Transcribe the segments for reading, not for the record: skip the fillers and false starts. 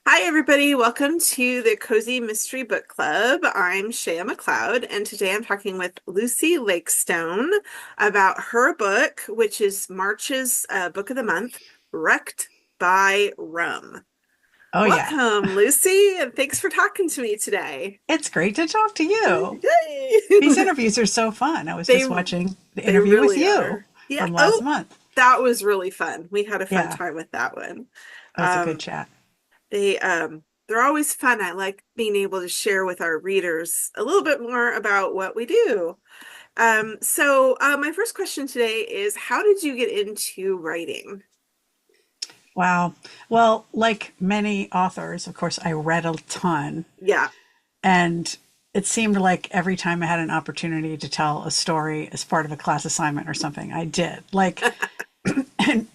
Hi, everybody. Welcome to the Cozy Mystery Book Club. I'm Shea McLeod, and today I'm talking with Lucy Lakestone about her book, which is March's book of the month, Wrecked by Rum. Oh, yeah. Welcome, Lucy, and thanks for talking to me today. It's great to talk to you. These Yay! interviews are so fun. I was They just watching the they interview with really you are. Yeah. from last Oh, month. that was really fun. We had a fun Yeah, time with that one. that was a good Um, chat. they're always fun. I like being able to share with our readers a little bit more about what we do. My first question today is, how did you get into writing? Wow. Well, like many authors, of course, I read a ton, Yeah. and it seemed like every time I had an opportunity to tell a story as part of a class assignment or something, I did. Like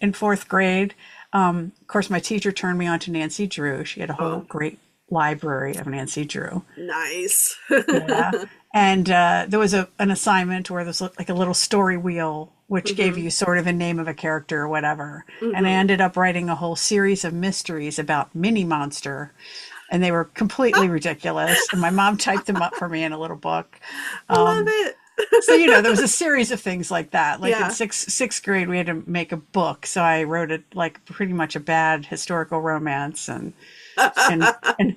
in fourth grade, of course, my teacher turned me on to Nancy Drew. She had a whole Oh, great library of Nancy Drew. nice. Yeah. And there was an assignment where there's like a little story wheel, which gave hmm you sort of a name of a character or whatever. And I hmm ended up writing a whole series of mysteries about Mini Monster, and they were completely ridiculous. And my mom typed them up for me in a little book. I love Um, it. so there was a series of things like that. Like in Yeah. sixth grade, we had to make a book, so I wrote it like pretty much a bad historical romance, and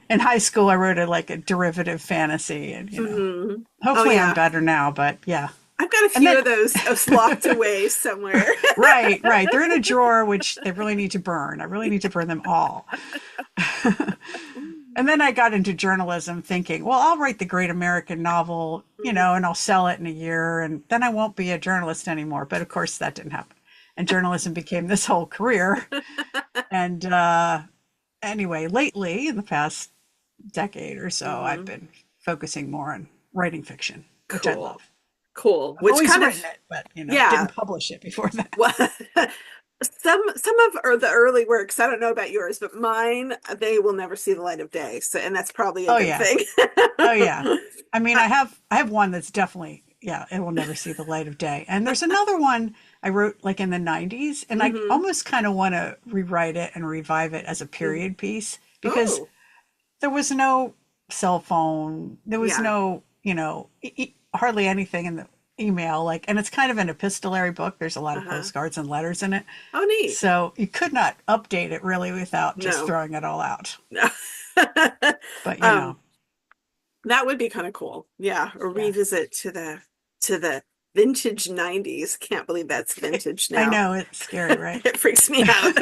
in high school, I wrote a derivative fantasy, and hmm Oh hopefully I'm yeah. better now, but yeah. I've got a And few then, of those locked away somewhere. right. They're in a drawer, which they really need to burn. I really need to burn them all. And then I got into journalism thinking, well, I'll write the great American novel, and I'll sell it in a year, and then I won't be a journalist anymore. But of course, that didn't happen. And journalism became this whole career. And anyway, lately, in the past decade or so, I've hmm been focusing more on writing fiction, which I Cool. love. Cool. I've Which always kind written of, it, but yeah. didn't publish it before that. Well, some of the early works, I don't know about yours, but mine, they will never see the light of day. So, and that's probably a Oh good yeah. thing. Oh yeah. I mean, I have one that's definitely, yeah, it will never see the light of day. And there's another one I wrote like in the 90s, and I hmm almost kind of want to rewrite it and revive it as a hmm period piece because Oh, there was no cell phone, there was yeah. no, hardly anything in the email, like, and it's kind of an epistolary book. There's a lot of Uh-huh. postcards and letters in it. Oh, neat. So you could not update it really without just No, throwing it all out. no. But Um, that would be kind of cool. Yeah, a yeah. revisit to the vintage 90s. Can't believe that's vintage I now. know it's scary, right? It freaks me out.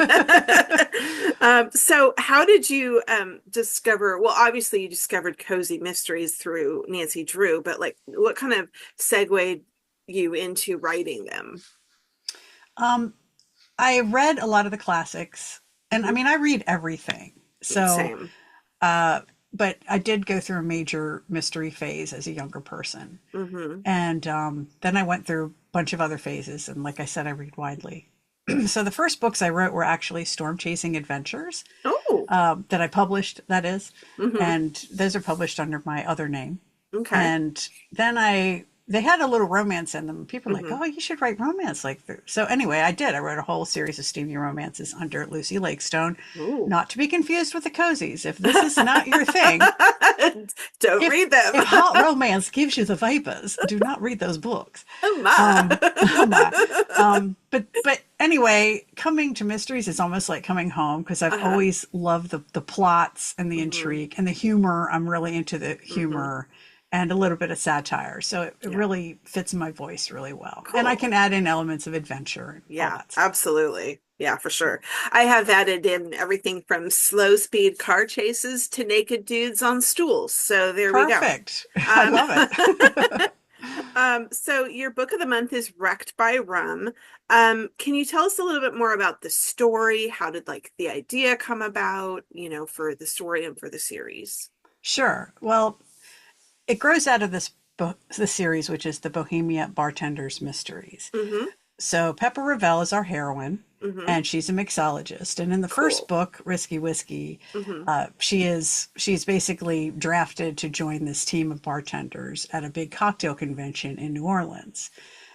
So how did you discover, well, obviously you discovered Cozy Mysteries through Nancy Drew, but like what kind of segued you into writing them? Um, I read a lot of the classics, and I hmm mean, I read everything. So, Same. uh, but I did go through a major mystery phase as a younger person. hmm And then I went through a bunch of other phases. And like I said, I read widely. So the first books I wrote were actually storm chasing adventures Oh, that I published, that is. hmm And those are published under my other name. okay. And then they had a little romance in them. People were like, hmm oh, you should write romance like this. So anyway, I did. I wrote a whole series of steamy romances under Lucy Lakestone, Ooh. not to be confused with the cozies. If this is not your thing, Don't if read them. if hot romance gives you the vapors, do not read those books. Oh my. Oh my. But anyway, coming to mysteries is almost like coming home because I've Uh-huh. always loved the plots and the hmm intrigue and the humor. I'm really into the hmm humor and a little bit of satire. So it Yeah. really fits my voice really well. And I can Cool. add in elements of adventure and all Yeah, that stuff. absolutely. Yeah, for Yeah. sure. I have added in everything from slow speed car chases to naked dudes on stools. So there we go. Perfect. I Um, love it. so your book of the month is Wrecked by Rum. Can you tell us a little bit more about the story? How did like the idea come about, for the story and for the series? Sure. Well, it grows out of the series, which is the Bohemia Bartender's Mysteries. Mm-hmm. So Pepper Revell is our heroine, Mm-hmm. and she's a mixologist. And in the first Cool. book, Risky Whiskey, Mm-hmm. she's basically drafted to join this team of bartenders at a big cocktail convention in New Orleans.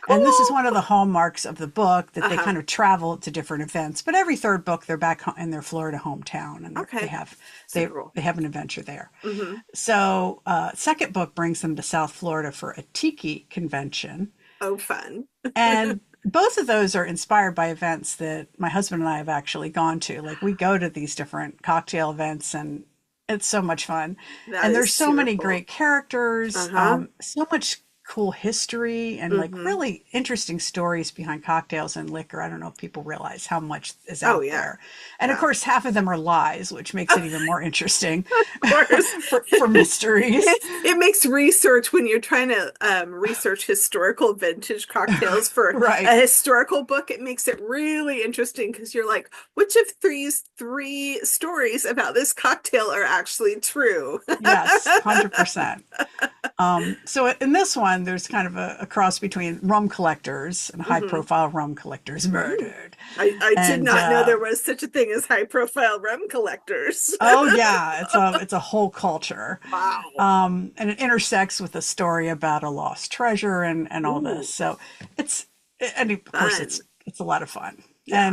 And this is Cool. one of the hallmarks of the book that they Uh-huh. kind of travel to different events. But every third book, they're back in their Florida hometown, and they Okay. have Super cool. they have an adventure there. Mm-hmm. So, second book brings them to South Florida for a tiki convention, Oh, fun. and both of those are inspired by events that my husband and I have actually gone to. Like we go to these different cocktail events, and it's so much fun. That And is there's so super many cool. great characters, Uh-huh. so much cool history, and like Mm-hmm. really interesting stories behind cocktails and liquor. I don't know if people realize how much is Oh, out yeah. there. And of Yeah. course, half of them are lies, which makes it even more interesting Of course. for mysteries. It makes research when you're trying to research historical vintage cocktails for Right. a historical book. It makes it really interesting because you're like, which of these three stories about this cocktail are actually true? Yes, 100%. So in this one, there's kind of a cross between rum collectors and high Hmm. profile rum collectors Mm. murdered. I did And not know there was such a thing as high profile rum collectors. oh yeah, it's a whole culture. Wow. And it intersects with a story about a lost treasure and all this. Ooh, So it's and of course fun. it's a lot of fun. Yeah.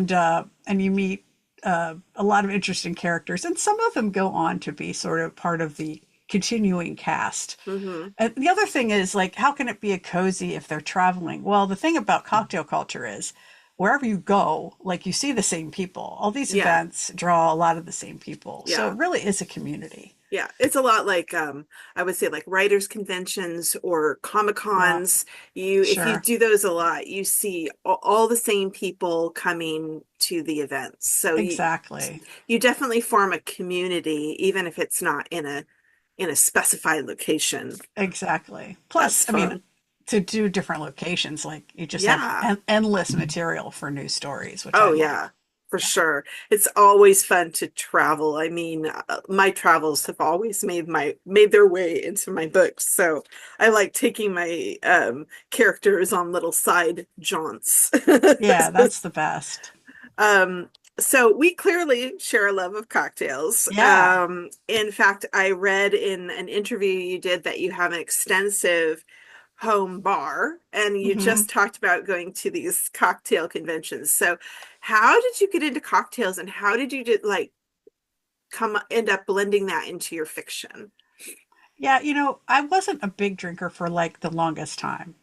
And you meet a lot of interesting characters, and some of them go on to be sort of part of the continuing cast. Hmm. And the other thing is, like, how can it be a cozy if they're traveling? Well, the thing about cocktail culture is wherever you go, like, you see the same people. All these Yeah. events draw a lot of the same people. So Yeah. it really is a community. Yeah, it's a lot like I would say like writers conventions or Comic Yeah, Cons. You if you sure. do those a lot, you see all the same people coming to the events. So Exactly. you definitely form a community even if it's not in a specified location. Exactly. Plus, That's I mean, fun. to do different locations, like, you just have Yeah. endless material for new stories, which I Oh love. yeah, for sure. It's always fun to travel. I mean, my travels have always made their way into my books. So I like taking my characters on little side jaunts. Yeah, that's the best. Um, so we clearly share a love of cocktails. Yeah. In fact, I read in an interview you did that you have an extensive home bar and you Hmm. just talked about going to these cocktail conventions. So how did you get into cocktails and how did you like come end up blending that into your fiction? Yeah, I wasn't a big drinker for like the longest time.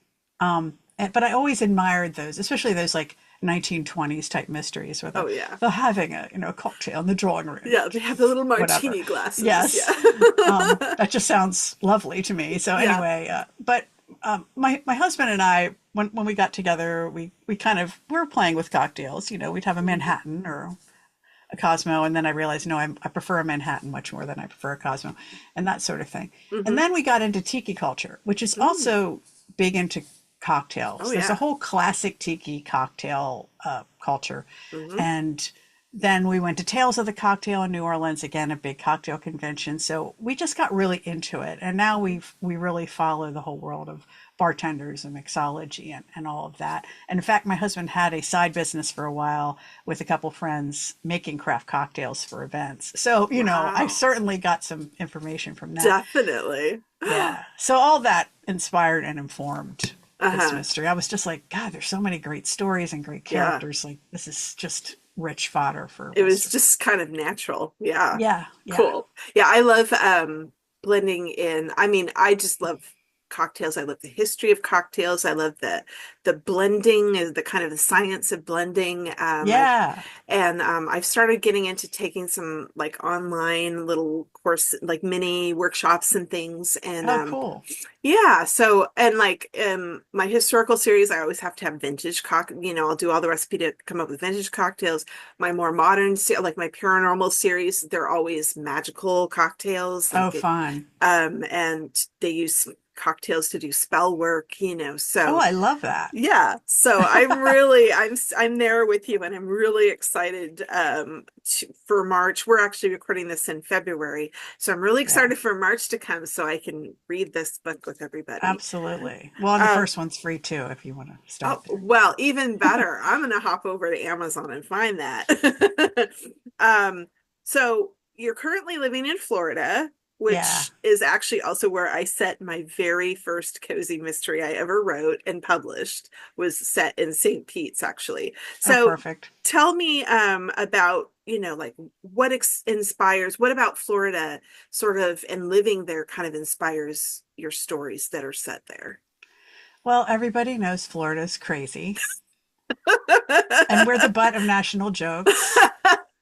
But I always admired those, especially those like 1920s type mysteries where Oh yeah. they're having a cocktail in the drawing room, Yeah, they have the little whatever. martini glasses. Yes. Yeah. That just sounds lovely to me. So Yeah. anyway, but my husband and I, when we got together, we kind of we were playing with cocktails. We'd have a Hmm. Manhattan or a Cosmo, and then I realized no, I prefer a Manhattan much more than I prefer a Cosmo, and that sort of thing. And Hmm. then we got into tiki culture, which is Mm. also big into Oh cocktails. There's a yeah. whole classic tiki cocktail culture, Hmm. and then we went to Tales of the Cocktail in New Orleans, again a big cocktail convention. So we just got really into it, and now we really follow the whole world of bartenders and mixology and all of that. And in fact, my husband had a side business for a while with a couple friends making craft cocktails for events. So, I Wow. certainly got some information from that. Definitely. Yeah. So all that inspired and informed this Uh-huh. mystery. I was just like, God, there's so many great stories and great Yeah. characters. Like, this is just rich fodder for It was mystery. just kind of natural. Yeah. Yeah. Yeah. Cool. Yeah, I love blending in. I mean, I just love cocktails. I love the history of cocktails. I love the blending is the kind of the science of blending. Yeah. I've started getting into taking some like online little course like mini workshops and things and Oh, cool. yeah, so and like my historical series, I always have to have I'll do all the recipe to come up with vintage cocktails. My more modern, like my paranormal series, they're always magical cocktails, Oh, like fun. and they use cocktails to do spell work. Oh, So I love that. yeah, so I'm there with you, and I'm really excited for March. We're actually recording this in February, so I'm really Yeah. excited for March to come so I can read this book with everybody. Absolutely. Well, and the Uh, first one's free too if you want to oh start there. well, even better. I'm gonna hop over to Amazon and find that. Um, so you're currently living in Florida. Yeah. which is actually also where I set my very first cozy mystery I ever wrote and published, was set in St. Pete's, actually. Oh, So perfect. tell me about, like what inspires, what about Florida sort of, and living there kind of inspires your stories that are set there? Well, everybody knows Florida's crazy, and we're the butt of national jokes.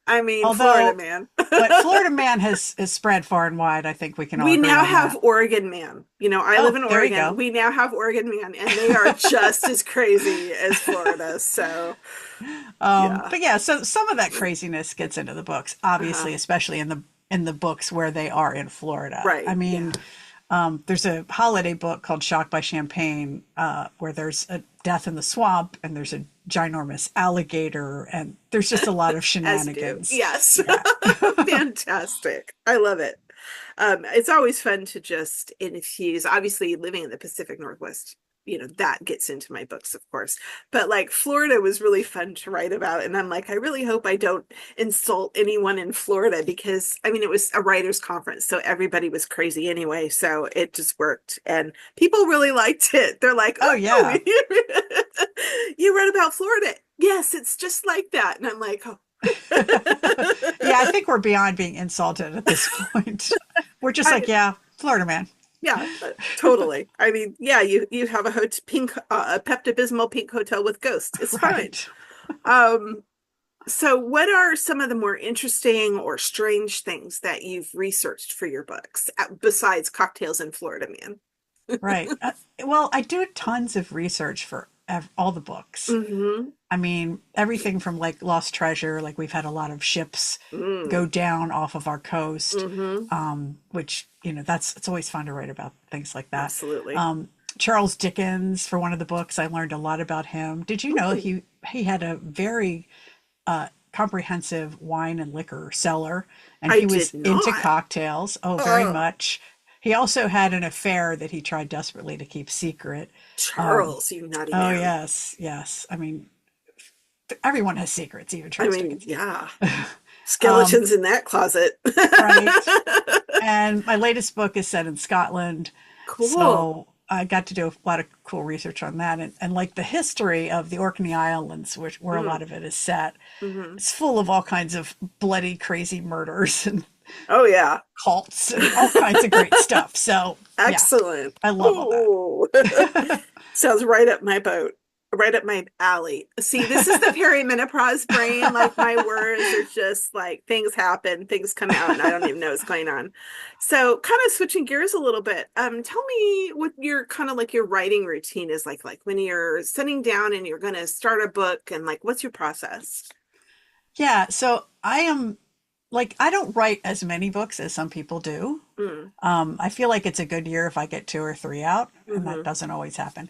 I mean, Florida Although, man. but Florida man has spread far and wide. I think we can all We agree now on have that. Oregon man. I live Oh, in there you Oregon. go. We now have Oregon man, and they are just as crazy as Florida. So, yeah. But yeah, so some of that craziness gets into the books, Uh-huh. obviously, especially in the books where they are in Florida. I Right. mean, Yeah. there's a holiday book called Shocked by Champagne, where there's a death in the swamp and there's a ginormous alligator and there's just a lot of As do. shenanigans. Yes. Yeah. Fantastic. I love it. It's always fun to just infuse, obviously living in the Pacific Northwest, that gets into my books, of course. But like Florida was really fun to write about. And I'm like, I really hope I don't insult anyone in Florida, because I mean, it was a writers' conference, so everybody was crazy anyway. So it just worked. And people really liked it. They're like, Oh, oh, yeah. you wrote about Florida. Yes, it's just like that. And I'm like, oh. Yeah, I think we're beyond being insulted at this point. We're just like, I, yeah, Florida man. yeah, totally. I mean, yeah, you have a pink a Pepto-Bismol pink hotel with ghosts. It's fine. Right. Um, so what are some of the more interesting or strange things that you've researched for your books, besides cocktails in Florida Man? Right. Well, I do tons of research for all the books. Mm-hmm. I mean, everything from like Lost Treasure, like we've had a lot of ships Mm. go down off of our coast, Mm-hmm. which, it's always fun to write about things like that. Absolutely. Um, Charles Dickens, for one of the books, I learned a lot about him. Did you know Mm. he had a very comprehensive wine and liquor cellar, and I he did was into not. cocktails? Oh, very Oh, much. He also had an affair that he tried desperately to keep secret. Um, Charles, you naughty oh, man. yes, yes. I mean, everyone has secrets, even I Charles mean, Dickens. yeah, Um, skeletons in that closet. right. And my latest book is set in Scotland. Cool. So I got to do a lot of cool research on that. And like the history of the Orkney Islands, where a lot Mm. of it is set, Hmm. it's full of all kinds of bloody, crazy murders and Oh yeah. cults and all kinds of great stuff. So yeah, Excellent. I love all that. Oh, sounds right up my boat, right up my alley. See, this is the perimenopause brain. Like my words are just like things happen, things come out, and I don't even know what's going on. So, kind of switching gears a little bit. Tell me what your kind of like your writing routine is like when you're sitting down and you're going to start a book, and like what's your process? Yeah. So I am like, I don't write as many books as some people do. Mm, I feel like it's a good year if I get two or three out, and that hmm. doesn't always happen.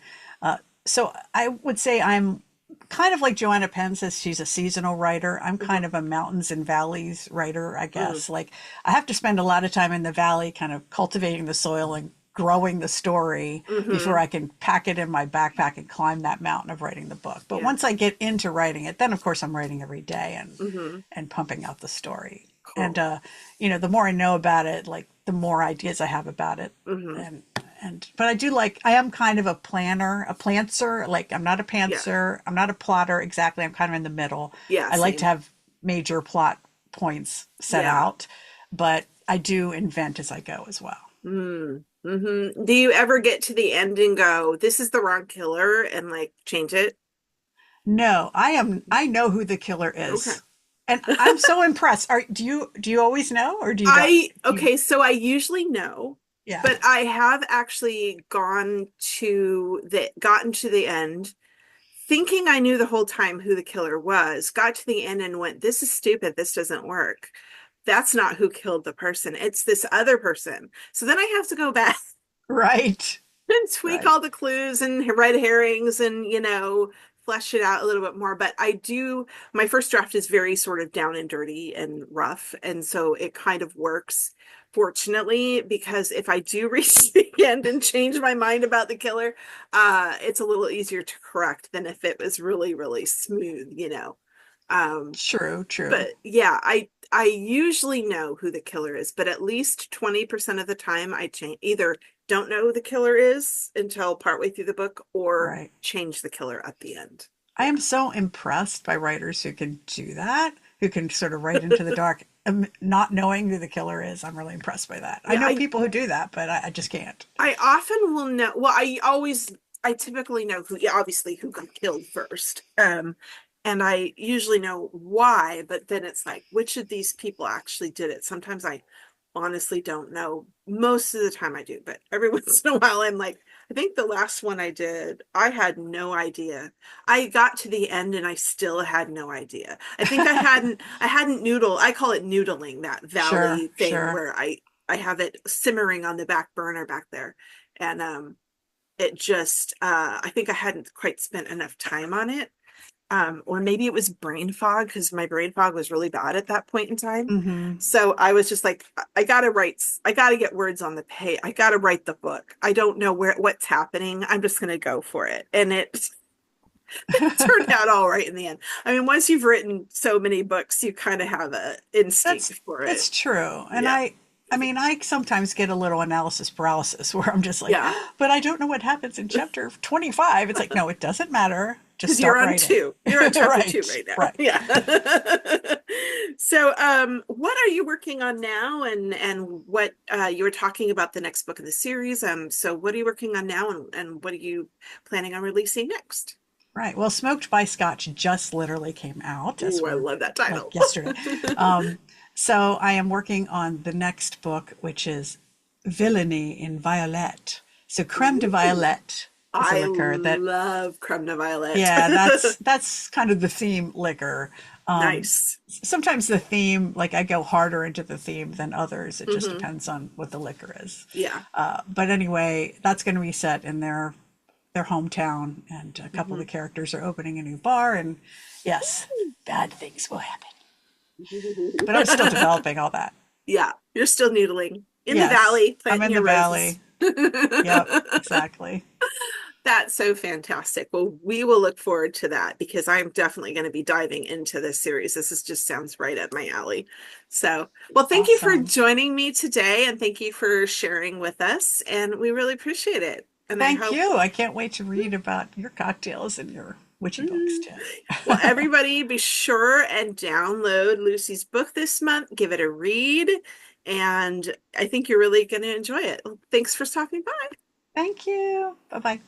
So I would say I'm kind of like Joanna Penn says she's a seasonal writer. I'm Hmm. kind of a mountains and valleys writer, I Mm, guess. Like I have to spend a lot of time in the valley, kind of cultivating the soil and growing the story before hmm. I can pack it in my backpack and climb that mountain of writing the book. But Yeah. once I get into writing it, then of course I'm writing every day Hmm. and pumping out the story. And Cool. the more I know about it, like the more ideas I have about it. Hmm. And but I am kind of a planner, a plantser. Like I'm not a Yeah. pantser, I'm not a plotter exactly. I'm kind of in the middle. Yeah. I like to Same. have major plot points set Yeah. out, but I do invent as I go as well. Mm. Hmm. Do you ever get to the end and go, this is the wrong killer, and like change it? No, I know who the killer Okay. is. And I'm so impressed. Do you always know or do you don't? Okay, so I usually know, Yeah. but I have actually gotten to the end thinking I knew the whole time who the killer was, got to the end and went, this is stupid. This doesn't work. That's not who killed the person. It's this other person. So then I have to go back Right. and tweak Right. all the clues and red herrings and, flesh it out a little bit more. But my first draft is very sort of down and dirty and rough. And so it kind of works, fortunately, because if I do reach the end and change my mind about the killer, it's a little easier to correct than if it was really, really smooth. Um, True, true. but yeah, I usually know who the killer is, but at least 20% of the time I either don't know who the killer is until partway through the book or Right. change the killer at the end. I Yeah. am so impressed by writers who can do that, who can sort of write into the dark, not knowing who the killer is. I'm really impressed by that. I Yeah, know people who do that, but I just can't. I often will know, well, I typically know who, yeah, obviously who got killed first. And I usually know why, but then it's like, which of these people actually did it? Sometimes I honestly don't know. Most of the time I do, but every once in a while I'm like, I think the last one I did, I had no idea. I got to the end and I still had no idea. I think I hadn't I call it noodling, that Sure, valley thing sure. where I have it simmering on the back burner back there. And it just I think I hadn't quite spent enough time on it. Or maybe it was brain fog because my brain fog was really bad at that point in time. Hmm. So I was just like, I gotta get words on the page. I gotta write the book. I don't know what's happening. I'm just gonna go for it. And it turned out all right in the end. I mean, once you've written so many books, you kind of have a That's instinct for it. that's true. And Yeah. I mean, I sometimes get a little analysis paralysis where I'm just like, Yeah. but I don't know what happens in chapter 25. It's like, no, it doesn't matter. Just Because you're start on writing. two. You're on chapter two Right, right now. right. Yeah. So, what are you working on now? And what you were talking about the next book in the series. So what are you working on now, and what are you planning on releasing next? Right. Well, Smoked by Scotch just literally came out as Ooh, I we're love that like title. yesterday. Um, so I am working on the next book, which is Villainy in Violette. So creme de Ooh, violette is a I liquor that, love Creme de Violette. yeah, that's kind of the theme liquor. Nice. Sometimes the theme, like I go harder into the theme than others. It just Hmm. depends on what the liquor is. Yeah. But anyway, that's going to be set in their hometown, and a couple of Hmm. the characters are opening a new bar, and yes, bad things will happen. But I'm still developing all that. Yeah, you're still noodling in the Yes, valley, I'm planting in the your roses. valley. Yep, exactly. That's so fantastic. Well, we will look forward to that because I'm definitely going to be diving into this series. Just sounds right up my alley. So, well, thank you for Awesome. joining me today and thank you for sharing with us. And we really appreciate it. And I Thank hope, you. I can't wait to read about your cocktails and your witchy books mm, too. well, everybody be sure and download Lucy's book this month. Give it a read. And I think you're really going to enjoy it. Well, thanks for stopping by. Thank you. Bye bye.